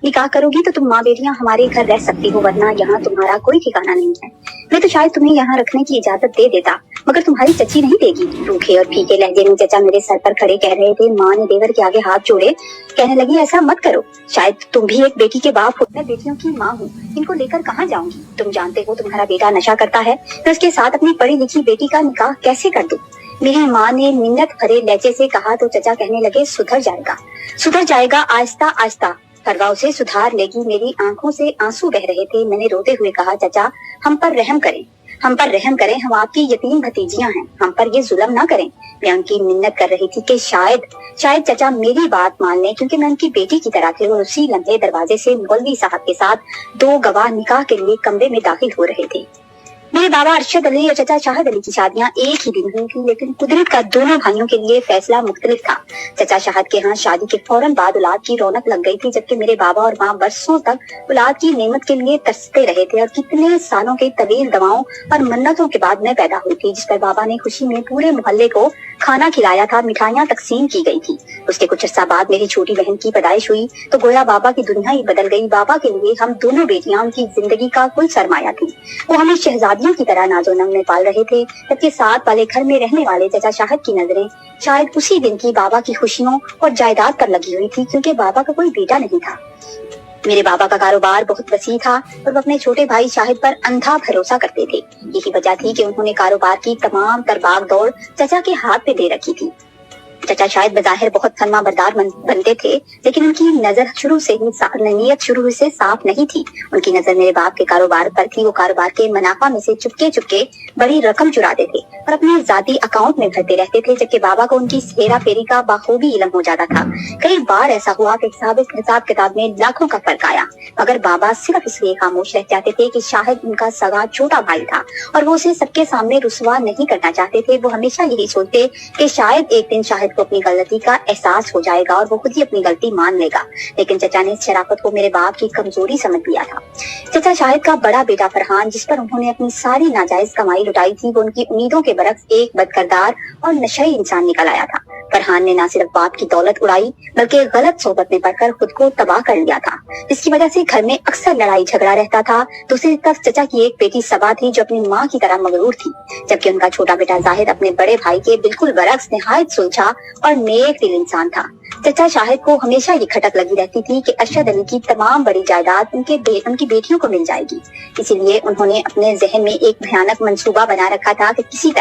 निकाह करोगी तो तुम माँ बेटियां हमारे घर रह सकती हो, वरना यहाँ तुम्हारा कोई ठिकाना नहीं है। मैं तो शायद तुम्हें यहाँ रखने की इजाजत दे देता, मगर तुम्हारी चची नहीं देगी। रूखे और फीके लहजे में चचा मेरे सर पर खड़े कह रहे थे। माँ ने देवर के आगे हाथ जोड़े कहने लगी, ऐसा मत करो, शायद तुम भी एक बेटी के बाप हो। मैं बेटियों की माँ हूँ, इनको लेकर कहाँ जाऊंगी? तुम जानते हो तुम्हारा बेटा नशा करता है, तो उसके साथ अपनी पढ़ी लिखी बेटी का निकाह कैसे कर दूं? मेरी माँ ने मिन्नत भरे लहजे से कहा तो चचा कहने लगे, सुधर जाएगा आहिस्ता आहिस्ता, परवा उसे सुधार लेगी। मेरी आंखों से आंसू बह रहे थे। मैंने रोते हुए कहा, चचा हम पर रहम करें, हम आपकी यतीम भतीजियां हैं, हम पर ये जुल्म ना करें। मैं उनकी मिन्नत कर रही थी कि शायद चचा मेरी बात मान लें, क्योंकि मैं उनकी बेटी की तरह थी। और उसी लम्हे दरवाजे से मौलवी साहब के साथ 2 गवाह निकाह के लिए कमरे में दाखिल हो रहे थे। मेरे बाबा अरशद अली और चचा शाहिद अली की शादियां एक ही दिन हुई थी, लेकिन कुदरत का दोनों भाइयों के लिए फैसला मुख्तलिफ था। चचा शाहिद के यहाँ शादी के फौरन बाद औलाद की रौनक लग गई थी, जबकि मेरे बाबा और माँ बरसों तक औलाद की नेमत के लिए तरसते रहे थे। और कितने सालों के तवील दवाओं और मन्नतों के बाद मैं पैदा हुई थी, जिस पर बाबा ने खुशी में पूरे मोहल्ले को खाना खिलाया था, मिठाइयाँ तकसीम की गई थी। उसके कुछ अर्सा बाद मेरी छोटी बहन की पैदाइश हुई तो गोया बाबा की दुनिया ही बदल गई। बाबा के लिए हम दोनों बेटियां उनकी जिंदगी का कुल सरमाया थी। वो हमें शहजादियों की तरह नाजो नंग में पाल रहे थे, जबकि साथ वाले घर में रहने वाले चचा शाहिद की नजरें शायद उसी दिन की बाबा की खुशियों और जायदाद पर लगी हुई थी, क्योंकि बाबा का कोई बेटा नहीं था। मेरे बाबा का कारोबार बहुत वसी था और वो अपने छोटे भाई शाहिद पर अंधा भरोसा करते थे। यही वजह थी कि उन्होंने कारोबार की तमाम तरबाग दौड़ चचा के हाथ पे दे रखी थी। चचा शायद बज़ाहिर बहुत फरमा बरदार बनते थे, लेकिन उनकी नजर नीयत शुरू से साफ नहीं थी। उनकी नजर मेरे बाप के कारोबार पर थी। वो कारोबार के मुनाफा में से चुपके बड़ी रकम चुराते थे और अपने जाती अकाउंट में भरते रहते थे, जबकि बाबा को उनकी हेरा फेरी का बाखूबी इल्म हो जाता था। कई बार ऐसा हुआ कि हिसाब किताब में लाखों का फर्क आया, मगर बाबा सिर्फ इसलिए खामोश रह जाते थे कि शाहिद उनका सगा छोटा भाई था और वो उसे सबके सामने रुसवा नहीं करना चाहते थे। वो हमेशा यही सोचते कि शायद एक दिन शाहिद को अपनी गलती का एहसास हो जाएगा और वो खुद ही अपनी गलती मान लेगा। लेकिन चचा ने इस शराफत को मेरे बाप की कमजोरी समझ लिया था। चचा शाहिद का बड़ा बेटा फरहान, जिस पर उन्होंने अपनी सारी नाजायज कमाई लुटाई थी, वो उनकी उम्मीदों के बरक्स एक बदकिरदार और नशई इंसान निकल आया था। फरहान ने न सिर्फ बाप की दौलत उड़ाई, बल्कि गलत सोबत में पड़कर खुद को तबाह कर लिया था, जिसकी वजह से घर में अक्सर लड़ाई झगड़ा रहता था। दूसरी तरफ चचा की एक बेटी सबा थी, जो अपनी माँ की तरह मगरूर थी, जबकि उनका छोटा बेटा जाहिद अपने बड़े भाई के बिल्कुल बरक्स निहायत सुलझा और नेक दिल इंसान था। चचा शाहिद को हमेशा ये खटक लगी रहती थी कि अरशद अली की तमाम बड़ी जायदाद उनकी बेटियों को मिल जाएगी। इसीलिए उन्होंने अपने जहन में एक भयानक मंसूबा बना रखा था कि किसी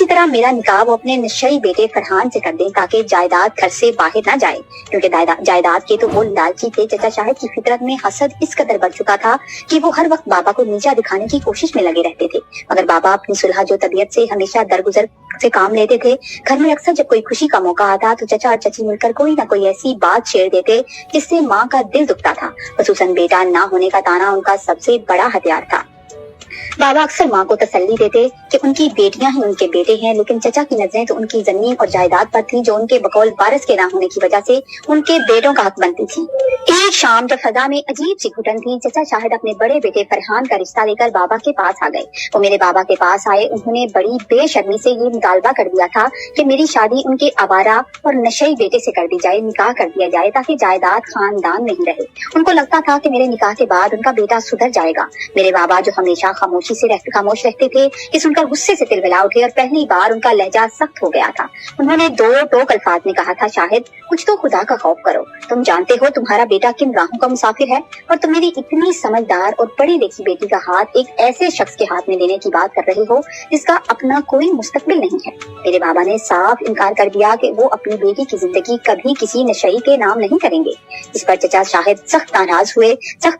तरह मेरा निकाह वो अपने नशई बेटे फरहान से कर दें, ताकि जायदाद घर से बाहर ना जाए, क्योंकि जायदाद के तो वो लालची थे। चचा शाहिद की फितरत में हसद इस कदर बढ़ चुका था कि वो हर वक्त बाबा को नीचा दिखाने की कोशिश में लगे रहते थे। मगर बाबा अपनी सुलह जो तबीयत से हमेशा दरगुजर से काम लेते थे, घर में अक्सर जब कोई खुशी का मौका आता तो चचा और चची मिलकर कोई ना कोई ऐसी बात छेड़ देते जिससे माँ का दिल दुखता था। खुसूसन बेटा ना होने का ताना उनका सबसे बड़ा हथियार था। बाबा अक्सर माँ को तसल्ली देते कि उनकी बेटियां ही उनके बेटे हैं, लेकिन चचा की नजरें तो उनकी जमीन और जायदाद पर थी, जो उनके बकौल वारिस के ना होने की वजह से उनके बेटों का हक बनती थी। एक शाम जब फजा में अजीब सी घुटन थी, चचा शाहिद अपने बड़े बेटे फरहान का रिश्ता लेकर बाबा के पास आ गए। वो मेरे बाबा के पास आए। उन्होंने बड़ी बेशर्मी से ये मुतालबा कर दिया था कि मेरी शादी उनके आवारा और नशई बेटे से कर दी जाए, निकाह कर दिया जाए, ताकि जायदाद खानदान नहीं रहे। उनको लगता था कि मेरे निकाह के बाद उनका बेटा सुधर जाएगा। मेरे बाबा जो हमेशा खामोश रहते थे, कि सुनकर गुस्से से तिलमिला उठे और पहली बार उनका लहजा सख्त हो गया था। उन्होंने दो टोक अल्फाज में कहा था, शाहिद कुछ तो खुदा का खौफ करो। तुम जानते हो तुम्हारा बेटा किन राहों का मुसाफिर है, और तुम मेरी इतनी समझदार और पढ़ी लिखी बेटी का हाथ एक ऐसे शख्स के हाथ में देने की बात कर रहे हो जिसका अपना कोई मुस्तकबिल नहीं है। मेरे बाबा ने साफ इनकार कर दिया कि वो अपनी बेटी की जिंदगी कभी किसी नशई के नाम नहीं करेंगे। इस पर चचा शाहिद सख्त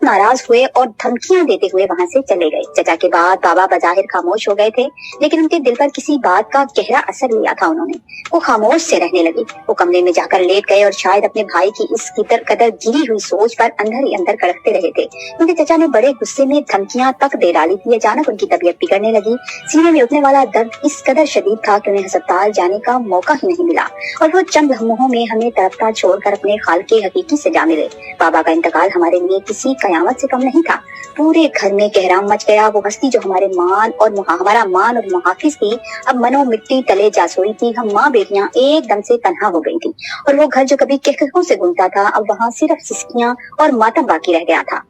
नाराज हुए और धमकियां देते हुए वहाँ से चले गए। चचा के बाद बाबा बजाहिर खामोश हो गए थे, लेकिन उनके दिल पर किसी बात का गहरा असर लिया था उन्होंने। वो खामोश से रहने लगे। वो कमरे में जाकर लेट गए और शायद अपने भाई की इस कदर गिरी हुई सोच पर अंदर ही अंदर कड़कते रहे थे। उनके चचा ने बड़े गुस्से में धमकियां तक दे डाली थी। अचानक उनकी तबीयत बिगड़ने लगी। सीने में उठने वाला दर्द इस कदर शदीद था कि उन्हें अस्पताल जाने का मौका ही नहीं मिला, और वो चंद लम्हों में हमें तड़पता छोड़कर अपने खालिक हकीकी से जा मिले। बाबा का इंतकाल हमारे लिए किसी कयामत से कम नहीं था। पूरे घर में कहराम मच गया। वो हस्ती जो हमारे हमारा मान और मुहाफिज थी, अब मनो मिट्टी तले जा सोई थी। हम माँ बेटियां एकदम से तन्हा हो गई थी और वो घर जो कभी कहकहों से गूंजता था, अब वहाँ सिर्फ सिसकियां और मातम बाकी रह गया था।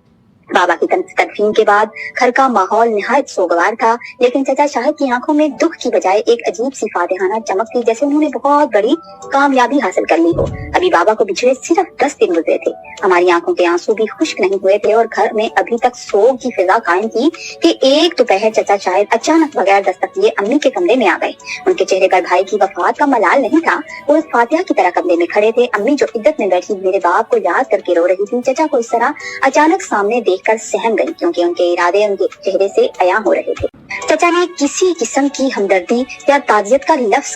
बाबा की तदफीन के बाद घर का माहौल निहायत सोगवार था, लेकिन चचा शाहिद की आंखों में दुख की बजाय एक अजीब सी फातिहाना चमक थी, जैसे उन्होंने बहुत बड़ी कामयाबी हासिल कर ली हो। अभी बाबा को बिछड़े सिर्फ 10 दिन गुजरे थे। हमारी आंखों के आंसू भी खुश्क नहीं हुए थे और घर में अभी तक सोग की फिजा कायम थी कि एक दोपहर चचा शाहिद अचानक बगैर दस्तक दिए अम्मी के कमरे में आ गए। उनके चेहरे पर भाई की वफात का मलाल नहीं था, वो एक फातिहा की तरह कमरे में खड़े थे। अम्मी जो इद्दत में बैठी मेरे बाप को याद करके रो रही थी, चचा को इस तरह अचानक सामने देखकर सहम गई, क्योंकि उनके इरादे उनके चेहरे से अया हो रहे थे। चचा ने किसी किस्म की हमदर्दी या ताज़ियत का लफ्ज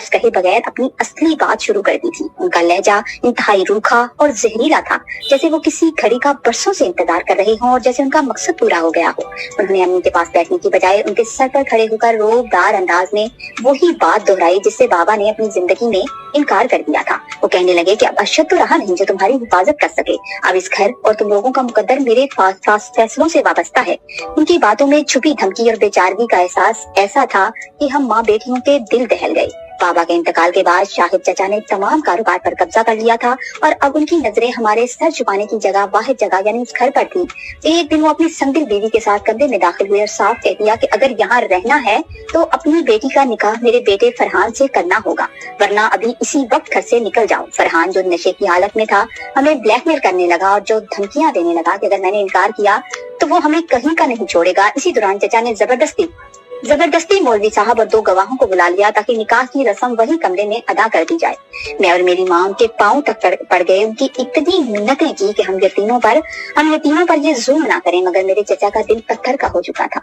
कहे बगैर अपनी असली बात शुरू कर दी थी। उनका लहजा इंतहाई रूखा और जहरीला था, जैसे वो किसी घड़ी का बरसों से इंतजार कर रहे हों और जैसे उनका मकसद पूरा हो गया हो। उन्होंने अम्मी के पास बैठने की बजाय उनके सर पर खड़े होकर रोबदार अंदाज में वही बात दोहराई जिससे बाबा ने अपनी जिंदगी में इनकार कर दिया था। वो कहने लगे कि अब अरशद तो रहा नहीं जो तुम्हारी हिफाजत कर सके। अब इस घर और तुम लोगों का मुकद्दर मेरे फैसलों से वाबस्ता है। उनकी बातों में छुपी धमकी और बेचारगी का एहसास ऐसा था कि हम माँ बेटियों के दिल दहल गए। बाबा के इंतकाल के बाद शाहिद चचा ने तमाम कारोबार पर कब्जा कर लिया था और अब उनकी नजरें हमारे सर झुकाने की जगह वाहिद जगह यानी इस घर पर थी। एक दिन वो अपनी संदिल बीवी के साथ कमरे में दाखिल हुए और साफ कह दिया कि अगर यहाँ रहना है तो अपनी बेटी का निकाह मेरे बेटे फरहान से करना होगा, वरना अभी इसी वक्त घर से निकल जाओ। फरहान जो नशे की हालत में था हमें ब्लैकमेल करने लगा और जो धमकियां देने लगा कि अगर मैंने इनकार किया तो वो हमें कहीं का नहीं छोड़ेगा। इसी दौरान चचा ने जबरदस्ती मौलवी साहब और 2 गवाहों को बुला लिया ताकि निकाह की रस्म वही कमरे में अदा कर दी जाए। मैं और मेरी माँ उनके पांव तक पड़ गए। उनकी इतनी मिन्नतें की कि हम यतीमों पर ये जुल्म ना करें, मगर मेरे चचा का दिल पत्थर का हो चुका था।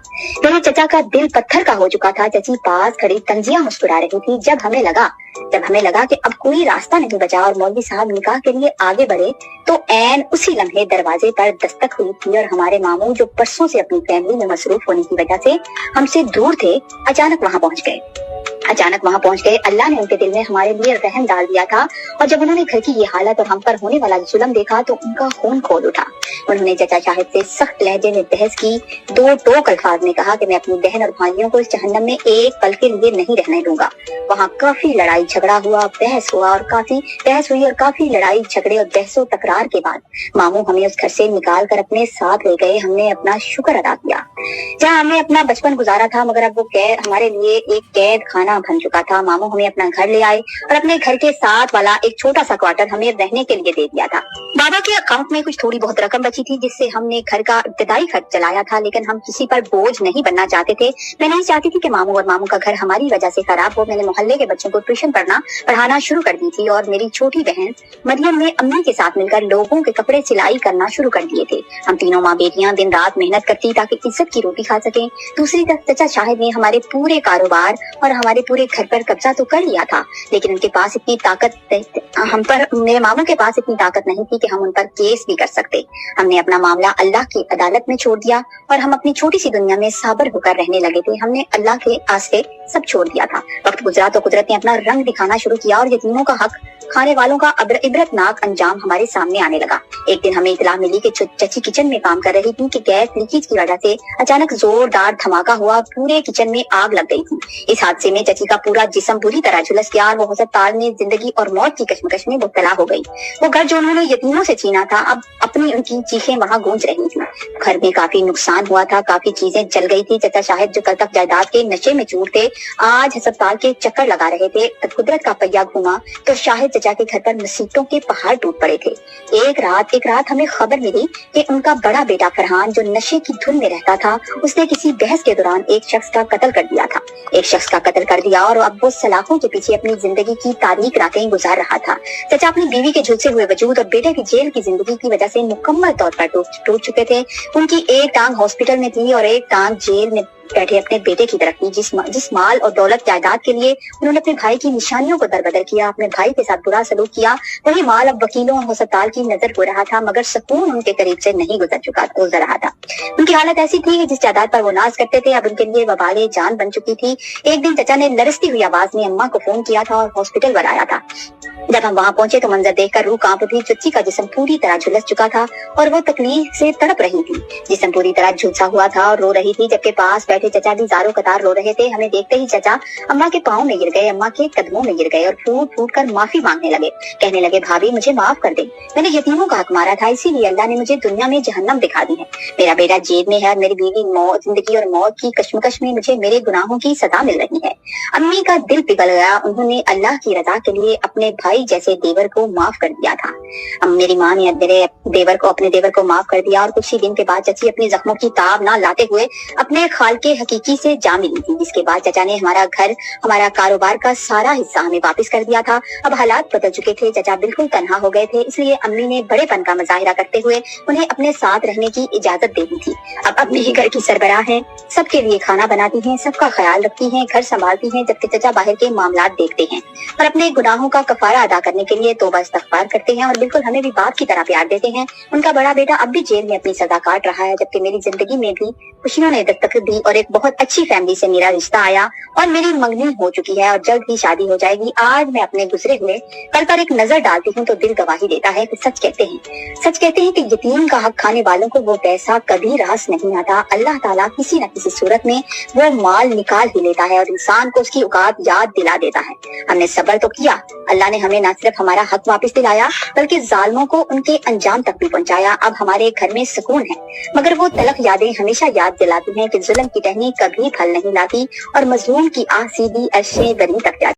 चची पास खड़ी तंजिया मुस्कुरा रही थी। जब हमें लगा कि अब कोई रास्ता नहीं बचा और मौलवी साहब निकाह के लिए आगे बढ़े तो ऐन उसी लम्हे दरवाजे पर दस्तक हुई थी और हमारे मामू जो बरसों से अपनी फैमिली में मसरूफ होने की वजह से हमसे दूर थे, अचानक वहाँ पहुँच गए। अल्लाह ने उनके दिल में हमारे लिए रहम डाल दिया था और जब उन्होंने घर की ये हालत और हम पर होने वाला जुल्म देखा तो उनका खून खोल उठा। उन्होंने चचा शाहिद से सख्त लहजे में बहस की। 2 टोक अल्फाज में कहा कि मैं अपनी बहन और भाइयों को इस जहन्नम में एक पल के लिए नहीं रहने दूंगा। वहाँ काफी लड़ाई झगड़ा हुआ, बहस हुई और काफी लड़ाई झगड़े और बहसों तकरार के बाद मामू हमें उस घर से निकाल कर अपने साथ ले गए। हमने अपना शुक्र अदा किया। जहाँ हमने अपना बचपन गुजारा था, मगर अब वो हमारे लिए एक कैद खाना बन चुका था। मामू हमें अपना घर ले आए और अपने घर के साथ वाला एक छोटा सा क्वार्टर हमें रहने के लिए दे दिया था। बाबा के अकाउंट में कुछ थोड़ी बहुत रकम बची थी जिससे हमने घर का इब्तदाई खर्च चलाया था, लेकिन हम किसी पर बोझ नहीं बनना चाहते थे। मैं नहीं चाहती थी कि मामू का घर हमारी वजह से खराब हो। मैंने मोहल्ले के बच्चों को ट्यूशन पढ़ाना शुरू कर दी थी और मेरी छोटी बहन मरियम ने अम्मी के साथ मिलकर लोगों के कपड़े सिलाई करना शुरू कर दिए थे। हम तीनों माँ बेटियां दिन रात मेहनत करती ताकि इज्जत की रोटी खा सकें। दूसरी तरफ चचा शाहिद ने हमारे पूरे कारोबार और हमारे पूरे घर पर कब्जा तो कर लिया था, लेकिन उनके पास इतनी ताकत मेरे मामू के पास इतनी ताकत नहीं थी कि हम उन पर केस भी कर सकते। हमने अपना मामला अल्लाह की अदालत में छोड़ दिया और हम अपनी छोटी सी दुनिया में साबर होकर रहने लगे थे। हमने अल्लाह के आसरे सब छोड़ दिया था। वक्त गुजरा तो कुदरत ने अपना रंग दिखाना शुरू किया और यतीमों का हक खाने वालों का इबरतनाक अंजाम हमारे सामने आने लगा। एक दिन हमें इतला मिली कि चची किचन में काम कर रही थी कि गैस लीकेज की वजह से अचानक जोरदार धमाका हुआ, पूरे किचन में आग लग गई थी। इस हादसे में चची का पूरा जिस्म बुरी तरह झुलस गया और वो अस्पताल में जिंदगी और मौत की कश्मकश में मुब्तला हो गई। वो घर जो उन्होंने यतीमों से छीना था, अब अपनी उनकी चीखें वहाँ गूंज रही थी। घर में काफी नुकसान हुआ था, काफी चीजें जल गई थी। चचा शाहिद जो कल तक जायदाद के नशे में चूर थे, आज अस्पताल के चक्कर लगा रहे थे। कुदरत का पहिया घूमा तो शाहिद चचा के घर पर मुसीबतों के पहाड़ टूट पड़े थे। एक रात हमें खबर मिली कि उनका बड़ा बेटा फरहान जो नशे की धुन में रहता था, उसने किसी बहस के दौरान एक शख्स का कत्ल कर दिया और अब वो सलाखों के पीछे अपनी जिंदगी की तारीक रातें गुजार रहा था। चचा अपनी बीवी के झुलसे हुए वजूद और बेटे की जेल की जिंदगी की वजह से मुकम्मल तौर पर टूट चुके थे। उनकी एक टांग हॉस्पिटल में थी और एक टांग जेल में बैठे अपने बेटे की तरफ जिस माल और दौलत जायदाद के लिए उन्होंने अपने भाई की निशानियों को दरबदर किया, अपने भाई के साथ बुरा सलूक किया, वही माल अब वकीलों और अस्पताल की नजर हो रहा था, मगर सुकून उनके करीब से नहीं गुजर रहा था। उनकी हालत ऐसी थी कि जिस जायदाद पर वो नाज करते थे अब उनके लिए वबाले जान बन चुकी थी। एक दिन चचा ने लरसती हुई आवाज में अम्मा को फोन किया था और हॉस्पिटल बुलाया था। जब हम वहां पहुंचे तो मंजर देखकर रूह कांप उठी। चच्ची का जिस्म पूरी तरह झुलस चुका था और वो तकलीफ से तड़प रही थी। जिस्म पूरी तरह झुलसा हुआ था और रो रही थी, जबकि पास बैठे चचा भी जारो कतार रो रहे थे। हमें देखते ही चचा अम्मा के पाँव में गिर गए, अम्मा के कदमों में गिर गए और फूट फूट कर माफी मांगने लगे। कहने लगे, भाभी मुझे माफ कर दे, मैंने यतीमों का हक मारा था, इसीलिए अल्लाह ने मुझे दुनिया में जहन्नम दिखा दी है। मेरा बेटा जेल में है और मेरी बीवी जिंदगी और मौत की कश्मकश में मुझे मेरे गुनाहों की सजा मिल रही है। अम्मी का दिल पिघल गया। उन्होंने अल्लाह की रजा के लिए अपने भाई जैसे देवर को माफ कर दिया था। मेरी माँ ने मेरे अपने देवर को माफ कर दिया और कुछ ही दिन के बाद चची अपने जख्मों की ताब ना लाते हुए अपने खाल के हकीकी से जा मिली थी, जिसके बाद चचा ने हमारा घर, हमारा कारोबार का सारा हिस्सा हमें वापस कर दिया था। अब हालात बदल चुके थे, चचा बिल्कुल तन्हा हो गए थे, इसलिए अम्मी ने बड़ेपन का मुजाहिरा करते हुए उन्हें अपने साथ रहने की इजाजत दे दी थी। अब अपने ही घर की सरबराह है, सबके लिए खाना बनाती हैं, सबका ख्याल रखती हैं, घर संभालती हैं, जबकि चचा बाहर के मामलात देखते हैं और अपने गुनाहों का कफारा अदा करने के लिए तौबा इस्तगफार करते हैं और बिल्कुल हमें भी बाप की तरह प्यार देते हैं। उनका बड़ा बेटा अब भी जेल में अपनी सजा काट रहा है, जबकि मेरी जिंदगी में भी खुशियों ने दस्तक दी और एक बहुत अच्छी फैमिली से मेरा रिश्ता आया और मेरी मंगनी हो चुकी है और जल्द ही शादी हो जाएगी। आज मैं अपने गुजरे हुए कल पर एक नजर डालती हूँ तो दिल गवाही देता है कि सच कहते हैं कि यतीम का हक खाने वालों को वो पैसा कभी रास नहीं आता। अल्लाह ताला किसी न किसी सूरत में वो माल निकाल ही लेता है और इंसान को उसकी औकात याद दिला देता है। हमने सब्र तो किया, अल्लाह ने हमें न सिर्फ हमारा हक वापस दिलाया बल्कि जालिमों को उनके अंजाम तक भी पहुंचाया। अब हमारे घर में सुकून है, मगर वो तलख यादें हमेशा याद दिलाती हैं कि जुल्म की टहनी कभी फल नहीं लाती और मजलूम की आह सीधी अर्शे बरी तक जाती।